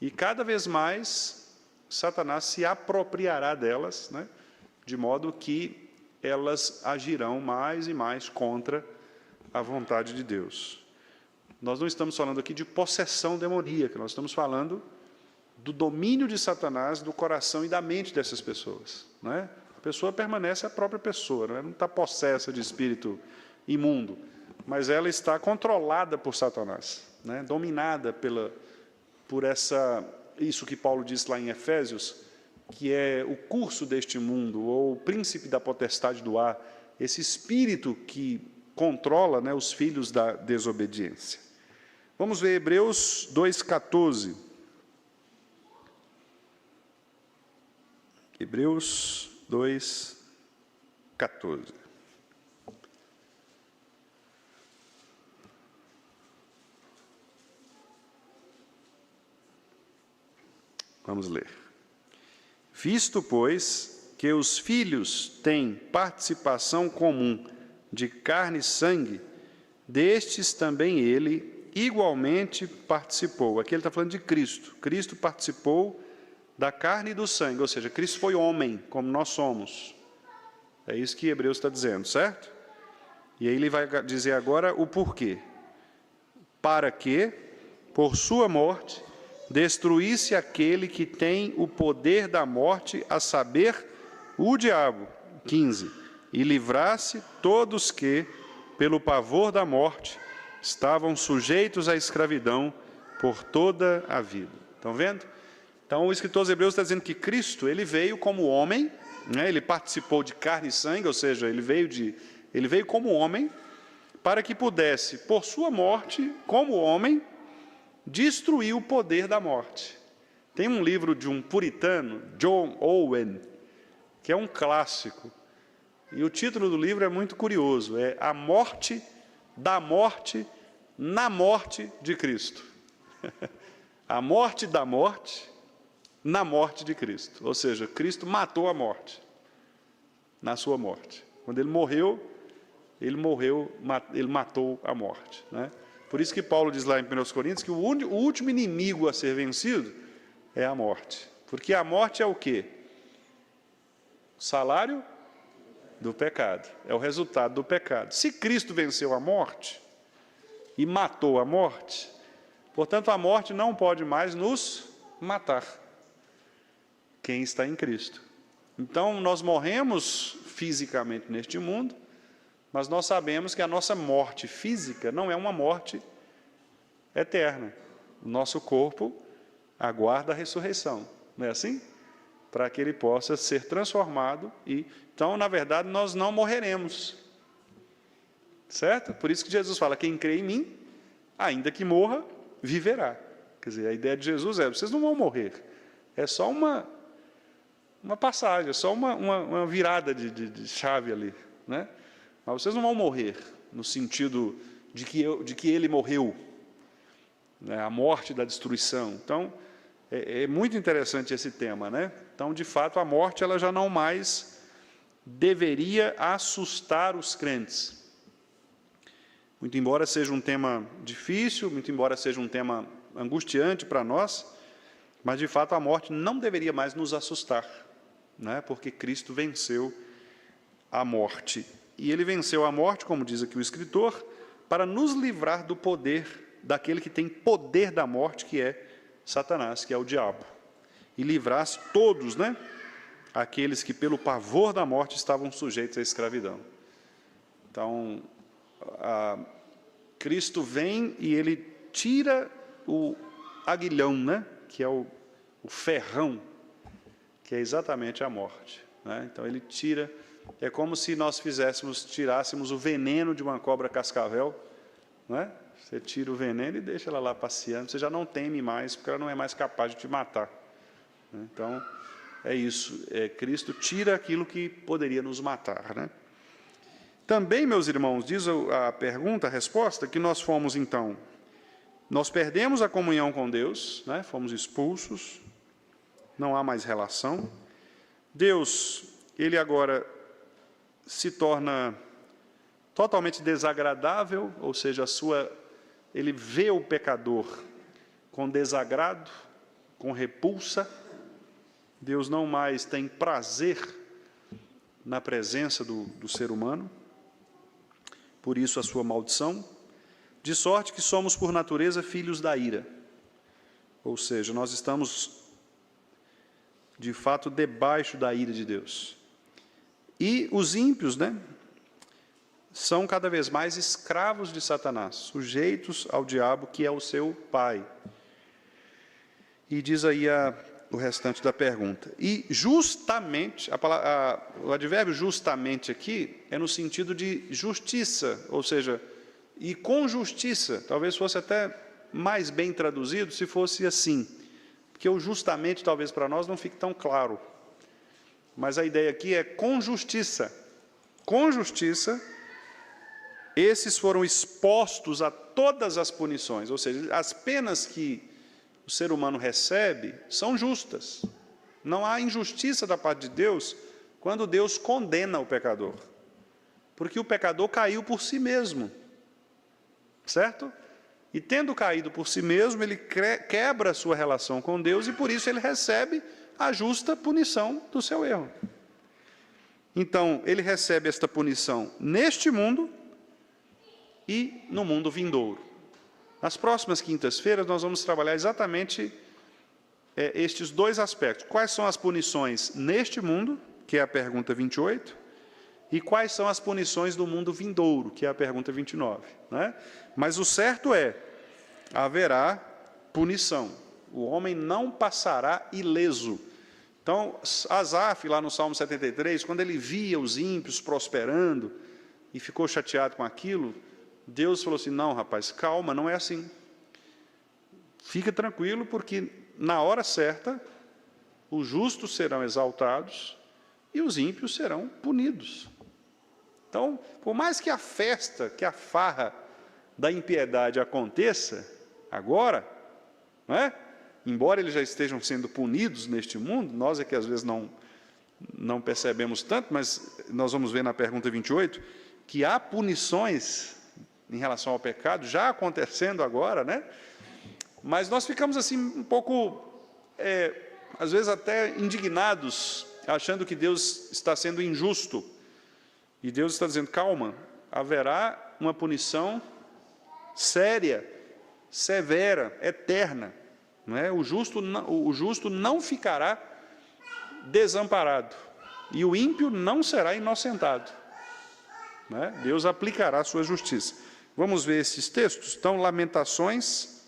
E cada vez mais, Satanás se apropriará delas, né? De modo que elas agirão mais e mais contra a vontade de Deus. Nós não estamos falando aqui de possessão demoníaca, nós estamos falando do domínio de Satanás do coração e da mente dessas pessoas, né? A pessoa permanece a própria pessoa, não está possessa de espírito imundo, mas ela está controlada por Satanás, né? Dominada por isso que Paulo diz lá em Efésios, que é o curso deste mundo, ou o príncipe da potestade do ar, esse espírito que controla, né, os filhos da desobediência. Vamos ver Hebreus 2,14. Hebreus 2,14. Vamos ler. Visto, pois, que os filhos têm participação comum de carne e sangue, destes também ele igualmente participou. Aqui ele está falando de Cristo. Cristo participou da carne e do sangue, ou seja, Cristo foi homem, como nós somos. É isso que Hebreus está dizendo, certo? E aí ele vai dizer agora o porquê. Para que, por sua morte, destruísse aquele que tem o poder da morte, a saber, o diabo. 15. E livrasse todos que, pelo pavor da morte, estavam sujeitos à escravidão por toda a vida. Estão vendo? Então, o escritor aos Hebreus está dizendo que Cristo, ele veio como homem, né? Ele participou de carne e sangue, ou seja, ele veio como homem, para que pudesse, por sua morte, como homem, destruir o poder da morte. Tem um livro de um puritano, John Owen, que é um clássico, e o título do livro é muito curioso, é A Morte da Morte na Morte de Cristo. A morte da morte na morte de Cristo, ou seja, Cristo matou a morte na sua morte. Quando ele morreu, ele matou a morte, né? Por isso que Paulo diz lá em 1 Coríntios que o último inimigo a ser vencido é a morte. Porque a morte é o quê? O salário do pecado. É o resultado do pecado. Se Cristo venceu a morte e matou a morte, portanto, a morte não pode mais nos matar. Quem está em Cristo. Então, nós morremos fisicamente neste mundo, mas nós sabemos que a nossa morte física não é uma morte eterna. O nosso corpo aguarda a ressurreição, não é assim? Para que ele possa ser transformado. Então, na verdade, nós não morreremos. Certo? Por isso que Jesus fala, quem crê em mim, ainda que morra, viverá. Quer dizer, a ideia de Jesus é, vocês não vão morrer. É só uma passagem, é só uma virada de chave ali, né? Mas vocês não vão morrer, no sentido de que ele morreu, né? A morte da destruição. Então, é muito interessante esse tema, né? Então, de fato, a morte ela já não mais deveria assustar os crentes. Muito embora seja um tema difícil, muito embora seja um tema angustiante para nós, mas, de fato, a morte não deveria mais nos assustar, né? Porque Cristo venceu a morte. E ele venceu a morte, como diz aqui o escritor, para nos livrar do poder daquele que tem poder da morte, que é Satanás, que é o diabo. E livrasse todos, né? Aqueles que pelo pavor da morte estavam sujeitos à escravidão. Então, Cristo vem e ele tira o aguilhão, né? Que é o ferrão, que é exatamente a morte, né? Então ele tira. É como se nós tirássemos o veneno de uma cobra cascavel, né? Você tira o veneno e deixa ela lá passeando, você já não teme mais, porque ela não é mais capaz de te matar. Então, é isso, Cristo tira aquilo que poderia nos matar, né? Também, meus irmãos, diz a pergunta, a resposta, que nós fomos, então, nós perdemos a comunhão com Deus, né? Fomos expulsos, não há mais relação. Deus, ele agora se torna totalmente desagradável, ou seja, ele vê o pecador com desagrado, com repulsa. Deus não mais tem prazer na presença do ser humano, por isso a sua maldição, de sorte que somos por natureza filhos da ira, ou seja, nós estamos de fato debaixo da ira de Deus. E os ímpios, né, são cada vez mais escravos de Satanás, sujeitos ao diabo, que é o seu pai. E diz aí o restante da pergunta. E justamente, o advérbio justamente aqui é no sentido de justiça, ou seja, e com justiça, talvez fosse até mais bem traduzido se fosse assim, porque o justamente talvez para nós não fique tão claro, mas a ideia aqui é com justiça. Com justiça, esses foram expostos a todas as punições, ou seja, as penas que o ser humano recebe são justas. Não há injustiça da parte de Deus quando Deus condena o pecador, porque o pecador caiu por si mesmo, certo? E tendo caído por si mesmo, ele quebra a sua relação com Deus e por isso ele recebe a justa punição do seu erro. Então, ele recebe esta punição neste mundo e no mundo vindouro. Nas próximas quintas-feiras, nós vamos trabalhar exatamente estes dois aspectos. Quais são as punições neste mundo, que é a pergunta 28, e quais são as punições do mundo vindouro, que é a pergunta 29. Né? Mas o certo é, haverá punição. O homem não passará ileso. Então, Asaf, lá no Salmo 73, quando ele via os ímpios prosperando e ficou chateado com aquilo, Deus falou assim, não, rapaz, calma, não é assim. Fica tranquilo, porque na hora certa, os justos serão exaltados e os ímpios serão punidos. Então, por mais que a festa, que a farra da impiedade aconteça agora, não é? Embora eles já estejam sendo punidos neste mundo, nós é que às vezes não percebemos tanto, mas nós vamos ver na pergunta 28, que há punições em relação ao pecado, já acontecendo agora, né? Mas nós ficamos assim um pouco, às vezes até indignados, achando que Deus está sendo injusto. E Deus está dizendo, calma, haverá uma punição séria, severa, eterna. Não é? O justo não ficará desamparado, e o ímpio não será inocentado. Não é? Deus aplicará a sua justiça. Vamos ver esses textos? Então, Lamentações,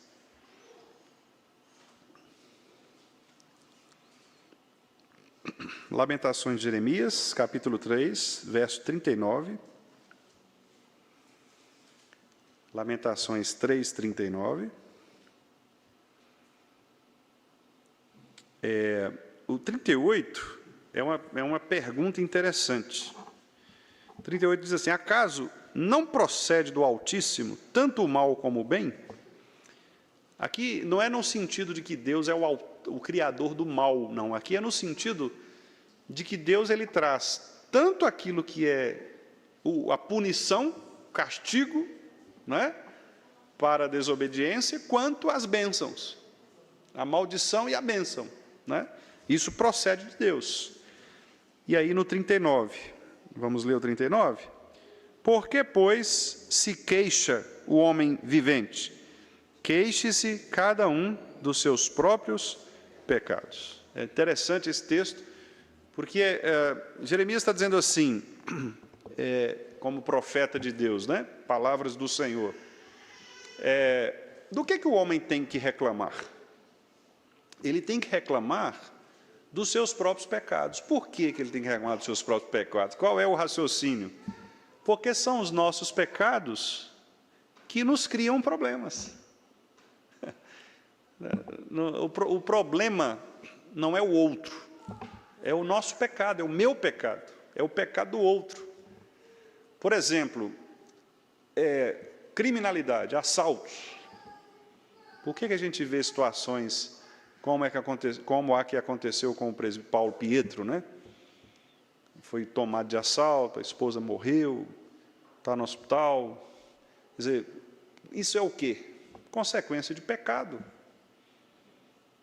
Lamentações de Jeremias, capítulo 3, verso 39. Lamentações 3, 39. O 38 é uma pergunta interessante. O 38 diz assim, acaso não procede do Altíssimo tanto o mal como o bem? Aqui não é no sentido de que Deus é o criador do mal, não. Aqui é no sentido de que Deus ele traz tanto aquilo que é a punição, o castigo, não é? Para a desobediência, quanto as bênçãos, a maldição e a bênção. Né? Isso procede de Deus. E aí no 39, vamos ler o 39? Por que, pois, se queixa o homem vivente? Queixe-se cada um dos seus próprios pecados. É interessante esse texto, porque Jeremias está dizendo assim, como profeta de Deus, né? Palavras do Senhor. Do que o homem tem que reclamar? Ele tem que reclamar dos seus próprios pecados. Por que ele tem que reclamar dos seus próprios pecados? Qual é o raciocínio? Porque são os nossos pecados que nos criam problemas. O problema não é o outro, é o nosso pecado, é o meu pecado, é o pecado do outro. Por exemplo, criminalidade, assaltos. Por que a gente vê situações como a que aconteceu com o presbítero Paulo Pietro, né? Foi tomado de assalto, a esposa morreu, está no hospital. Quer dizer, isso é o quê? Consequência de pecado,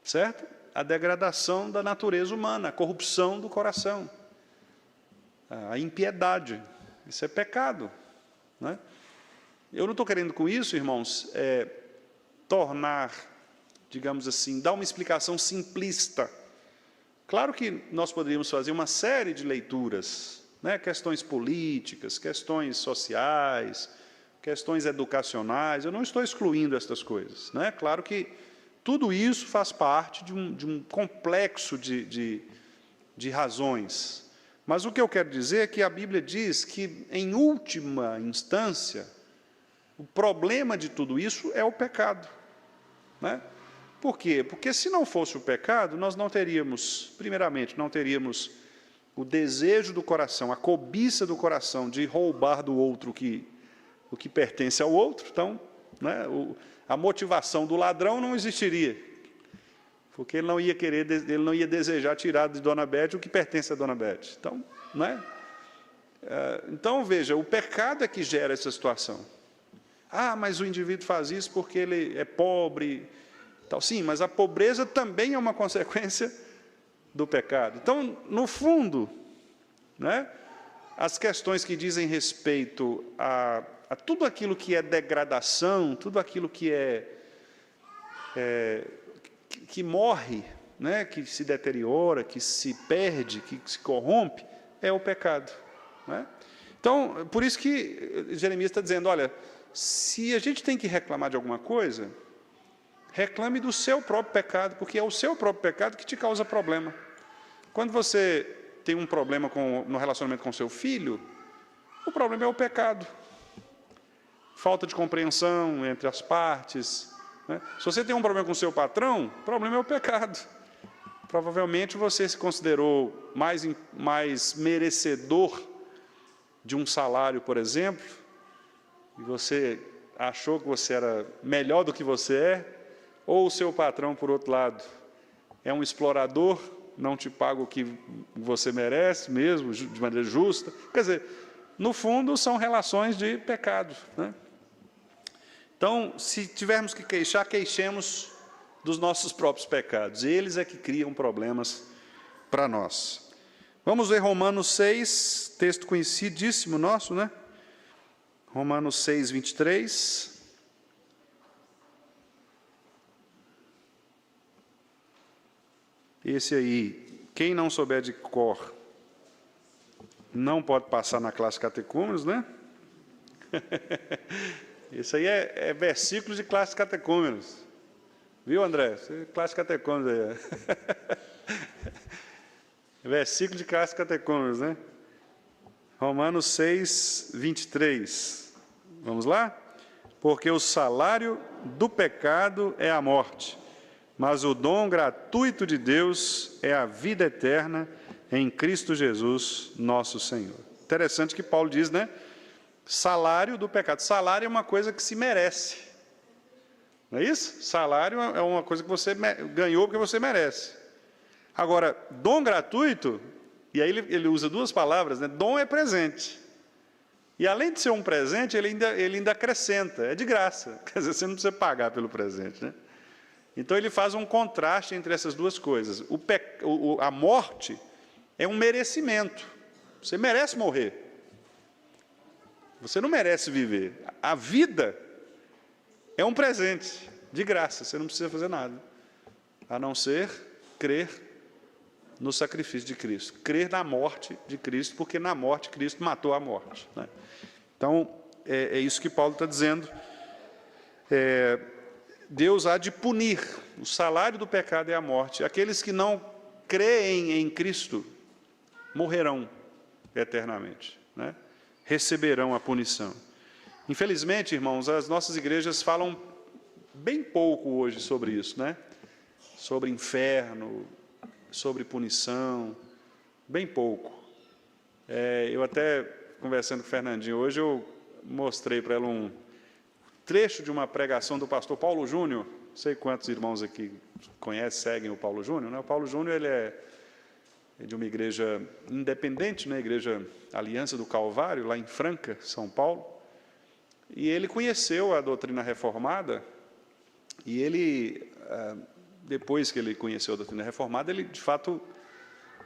certo? A degradação da natureza humana, a corrupção do coração, a impiedade, isso é pecado, né? Eu não estou querendo com isso, irmãos, tornar, digamos assim, dar uma explicação simplista. Claro que nós poderíamos fazer uma série de leituras, né? Questões políticas, questões sociais, questões educacionais, eu não estou excluindo estas coisas, né? Claro que Tudo isso faz parte de um complexo de razões. Mas o que eu quero dizer é que a Bíblia diz que, em última instância, o problema de tudo isso é o pecado, né? Por quê? Porque se não fosse o pecado, nós não teríamos, primeiramente, não teríamos o desejo do coração, a cobiça do coração de roubar do outro o que pertence ao outro. Então, né, a motivação do ladrão não existiria, porque ele não ia desejar tirar de Dona Bete o que pertence a Dona Bete. Então, né? Então, veja, o pecado é que gera essa situação. Ah, mas o indivíduo faz isso porque ele é pobre, tal. Sim, mas a pobreza também é uma consequência do pecado. Então, no fundo, né, as questões que dizem respeito a tudo aquilo que é degradação, tudo aquilo que que morre, né, que se deteriora, que se perde, que se corrompe, é o pecado, né? Então, por isso que Jeremias está dizendo, olha, se a gente tem que reclamar de alguma coisa, reclame do seu próprio pecado, porque é o seu próprio pecado que te causa problema. Quando você tem um problema no relacionamento com seu filho, o problema é o pecado. Falta de compreensão entre as partes, né? Se você tem um problema com seu patrão, o problema é o pecado. Provavelmente você se considerou mais merecedor de um salário, por exemplo, e você achou que você era melhor do que você é, ou o seu patrão, por outro lado, é um explorador, não te paga o que você merece mesmo, de maneira justa. Quer dizer, no fundo, são relações de pecado, né? Então, se tivermos que queixar, queixemos dos nossos próprios pecados. Eles é que criam problemas para nós. Vamos ver Romanos 6, texto conhecidíssimo nosso, né? Romanos 6, 23. Esse aí, quem não souber de cor, não pode passar na classe catecúmenos, né? Esse aí é versículo de classe catecúmenos. Viu, André? Classe catecúmenos aí. Versículo de classe catecúmenos, né? Romanos 6, 23. Vamos lá? Porque o salário do pecado é a morte, mas o dom gratuito de Deus é a vida eterna em Cristo Jesus, nosso Senhor. Interessante que Paulo diz, né? Salário do pecado. Salário é uma coisa que se merece. Não é isso? Salário é uma coisa que você ganhou porque você merece. Agora, dom gratuito, e aí ele usa duas palavras, né? Dom é presente. E além de ser um presente, ele ainda acrescenta, é de graça. Quer dizer, você não precisa pagar pelo presente, né? Então ele faz um contraste entre essas duas coisas. A morte é um merecimento. Você merece morrer. Você não merece viver. A vida é um presente, de graça, você não precisa fazer nada, a não ser crer no sacrifício de Cristo, crer na morte de Cristo, porque na morte Cristo matou a morte, né? Então, é isso que Paulo está dizendo. Deus há de punir, o salário do pecado é a morte. Aqueles que não creem em Cristo morrerão eternamente, né? Receberão a punição. Infelizmente, irmãos, as nossas igrejas falam bem pouco hoje sobre isso, né? Sobre inferno, sobre punição, bem pouco. Eu até, conversando com o Fernandinho hoje, eu mostrei para ela um trecho de uma pregação do pastor Paulo Júnior. Não sei quantos irmãos aqui conhecem, seguem o Paulo Júnior, né? O Paulo Júnior, ele é de uma igreja independente, né? Igreja Aliança do Calvário, lá em Franca, São Paulo. E ele conheceu a doutrina reformada, e ele, depois que ele conheceu a doutrina reformada, ele, de fato,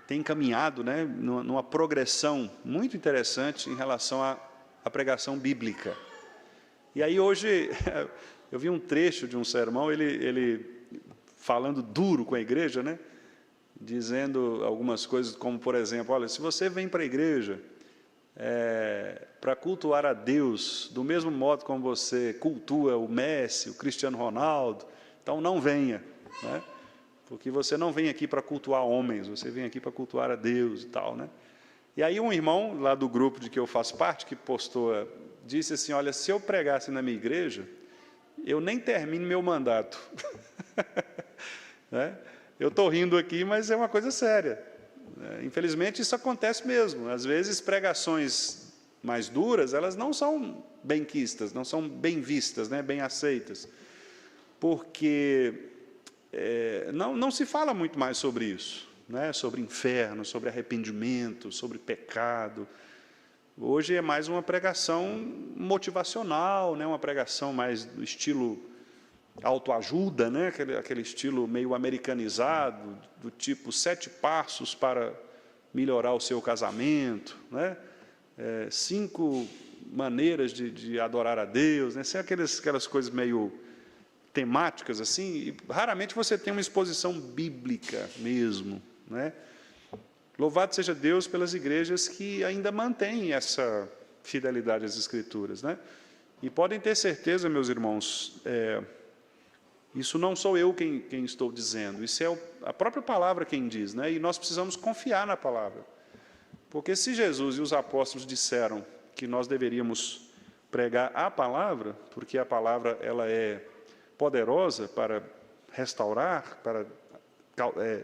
tem caminhado, né, numa progressão muito interessante em relação à pregação bíblica. E aí, hoje, eu vi um trecho de um sermão, ele falando duro com a igreja, né, dizendo algumas coisas, como, por exemplo, olha, se você vem para a igreja para cultuar a Deus, do mesmo modo como você cultua o Messi, o Cristiano Ronaldo, Então não venha, né? Porque você não vem aqui para cultuar homens, você vem aqui para cultuar a Deus e tal, né? E aí um irmão lá do grupo de que eu faço parte, que postou, disse assim, olha, se eu pregasse na minha igreja, eu nem termino meu mandato. Né? Eu estou rindo aqui, mas é uma coisa séria. Infelizmente, isso acontece mesmo. Às vezes, pregações mais duras, elas não são benquistas, não são bem vistas, né? Bem aceitas. Porque não se fala muito mais sobre isso, né? Sobre inferno, sobre arrependimento, sobre pecado. Hoje é mais uma pregação motivacional, né? Uma pregação mais do estilo autoajuda, né? Aquele estilo meio americanizado, do tipo 7 passos para melhorar o seu casamento, né? 5 maneiras de adorar a Deus, né? São aquelas coisas meio temáticas assim, e raramente você tem uma exposição bíblica mesmo, né? Louvado seja Deus pelas igrejas que ainda mantêm essa fidelidade às Escrituras, né? E podem ter certeza, meus irmãos, isso não sou eu quem estou dizendo, isso é a própria palavra quem diz, né? E nós precisamos confiar na palavra. Porque se Jesus e os apóstolos disseram que nós deveríamos pregar a palavra, porque a palavra ela é poderosa para restaurar, para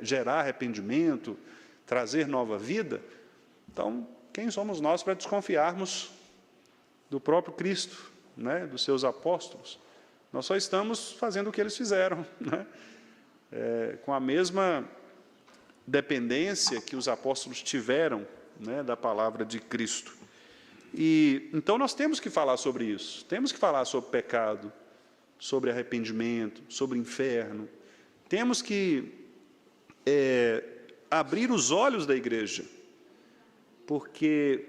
gerar arrependimento, trazer nova vida, então, quem somos nós para desconfiarmos do próprio Cristo, né? Dos seus apóstolos? Nós só estamos fazendo o que eles fizeram, né? Com a mesma dependência que os apóstolos tiveram, né, da palavra de Cristo. E então nós temos que falar sobre isso, temos que falar sobre pecado, sobre arrependimento, sobre inferno. Temos que abrir os olhos da igreja, porque,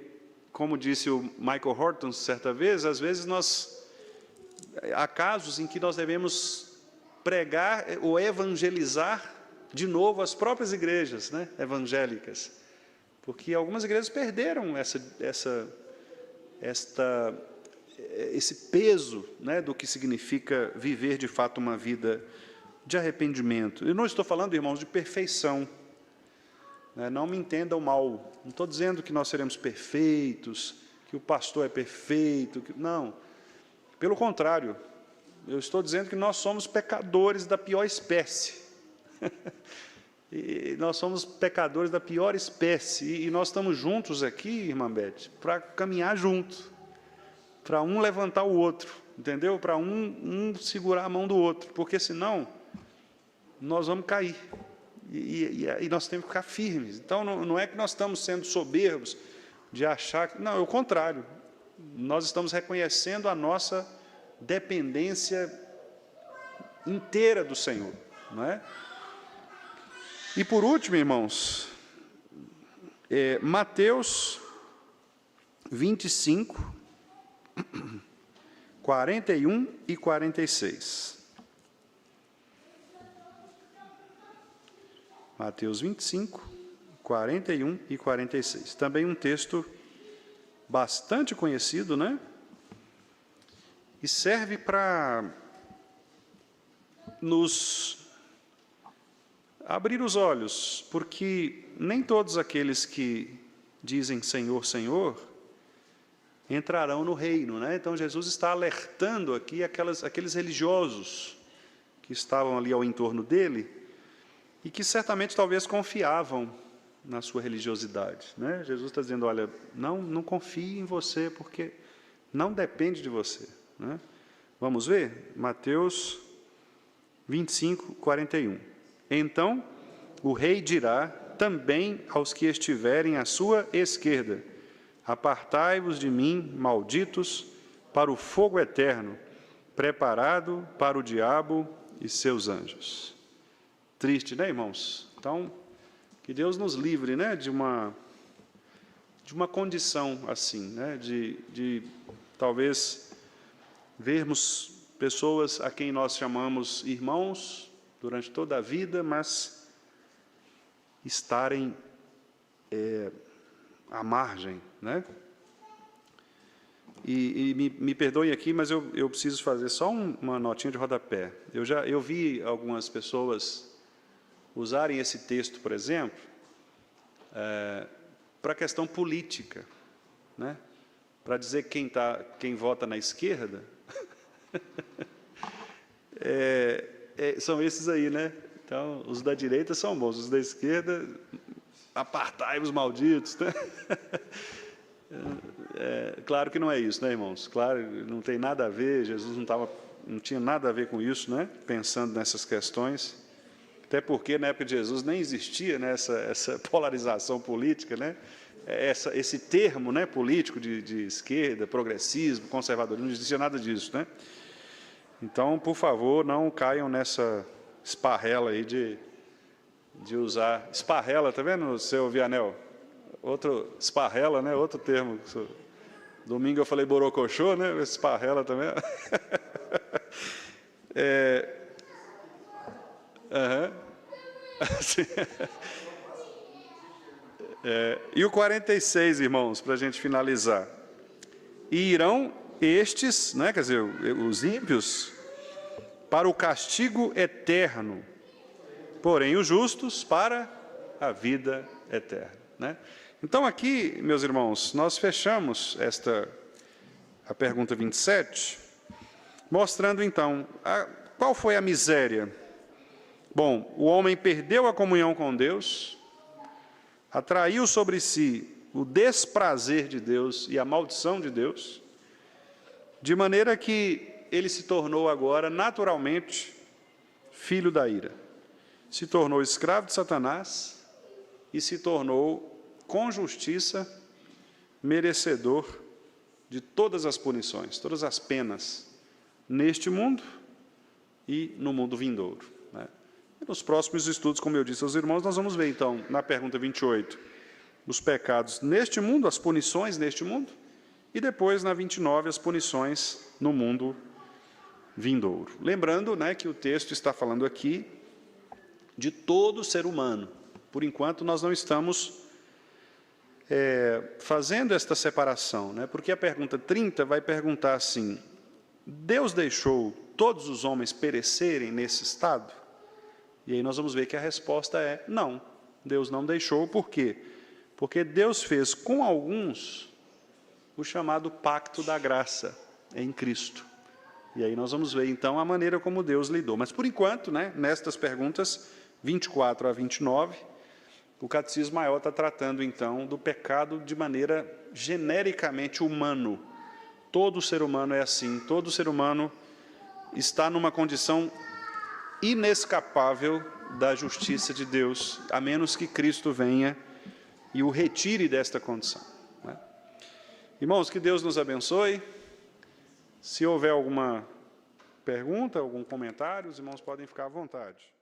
como disse o Michael Horton certa vez, às vezes há casos em que nós devemos pregar ou evangelizar de novo as próprias igrejas, né, evangélicas, porque algumas igrejas perderam esse peso, né, do que significa viver de fato uma vida de arrependimento. Eu não estou falando, irmãos, de perfeição, né? Não me entendam mal, não estou dizendo que nós seremos perfeitos, que o pastor é perfeito, não. Pelo contrário, eu estou dizendo que nós somos pecadores da pior espécie. E nós somos pecadores da pior espécie. E nós estamos juntos aqui, irmã Beth, para caminhar junto, para um levantar o outro, entendeu? Para um segurar a mão do outro, porque senão nós vamos cair. E nós temos que ficar firmes. Então, não é que nós estamos sendo soberbos de achar que... Não, é o contrário. Nós estamos reconhecendo a nossa dependência inteira do Senhor, não é? E por último, irmãos, Mateus 25, 41 e 46. Mateus 25, 41 e 46. Também um texto bastante conhecido, né? E serve para nos abrir os olhos, porque nem todos aqueles que dizem Senhor, Senhor, entrarão no reino, né? Então Jesus está alertando aqui aqueles religiosos que estavam ali ao entorno dele e que certamente talvez confiavam na sua religiosidade, né? Jesus está dizendo, olha, não confie em você, porque não depende de você, né? Vamos ver? Mateus 25, 41. Então, o rei dirá também aos que estiverem à sua esquerda, apartai-vos de mim, malditos, para o fogo eterno, preparado para o diabo e seus anjos. Triste, né, irmãos? Então, que Deus nos livre, né, de uma condição assim, né, de talvez vermos pessoas a quem nós chamamos irmãos durante toda a vida, mas estarem à margem, né? E me perdoem aqui, mas eu preciso fazer só uma notinha de rodapé. Eu vi algumas pessoas usarem esse texto, por exemplo, para a questão política, né? Para dizer quem vota na esquerda, são esses aí, né? Então, os da direita são bons, os da esquerda, apartai-vos malditos, né? Claro que não é isso, né, irmãos? Claro, não tem nada a ver, Jesus não tinha nada a ver com isso, né? Pensando nessas questões, até porque na época de Jesus nem existia, né, essa polarização política, né? Esse termo, né, político de esquerda, progressismo, conservadorismo, não existia nada disso, né? Então, por favor, não caiam nessa esparrela aí de usar... Esparrela, tá vendo, seu Vianel? Outro, esparrela, né? Outro termo. Domingo eu falei borocochô, né? Esparrela também. E o 46, irmãos, para a gente finalizar. E irão estes, né? Quer dizer, os ímpios, para o castigo eterno, porém os justos para a vida eterna, né? Então aqui, meus irmãos, nós fechamos a pergunta 27, mostrando então, qual foi a miséria? Bom, o homem perdeu a comunhão com Deus, atraiu sobre si o desprazer de Deus e a maldição de Deus, de maneira que ele se tornou agora, naturalmente, filho da ira. Se tornou escravo de Satanás e se tornou, com justiça, merecedor de todas as punições, todas as penas, neste mundo e no mundo vindouro, né? E nos próximos estudos, como eu disse aos irmãos, nós vamos ver, então, na pergunta 28, os pecados neste mundo, as punições neste mundo, e depois, na 29, as punições no mundo vindouro. Lembrando, né, que o texto está falando aqui de todo ser humano. Por enquanto, nós não estamos fazendo esta separação, né? Porque a pergunta 30 vai perguntar assim: Deus deixou todos os homens perecerem nesse estado? E aí nós vamos ver que a resposta é não. Deus não deixou, por quê? Porque Deus fez com alguns o chamado pacto da graça em Cristo. E aí nós vamos ver, então, a maneira como Deus lidou. Mas, por enquanto, né, nestas perguntas 24 a 29, o Catecismo Maior está tratando, então, do pecado de maneira genericamente humano. Todo ser humano é assim, todo ser humano está numa condição inescapável da justiça de Deus, a menos que Cristo venha e o retire desta condição, né? Irmãos, que Deus nos abençoe. Se houver alguma pergunta, algum comentário, os irmãos podem ficar à vontade.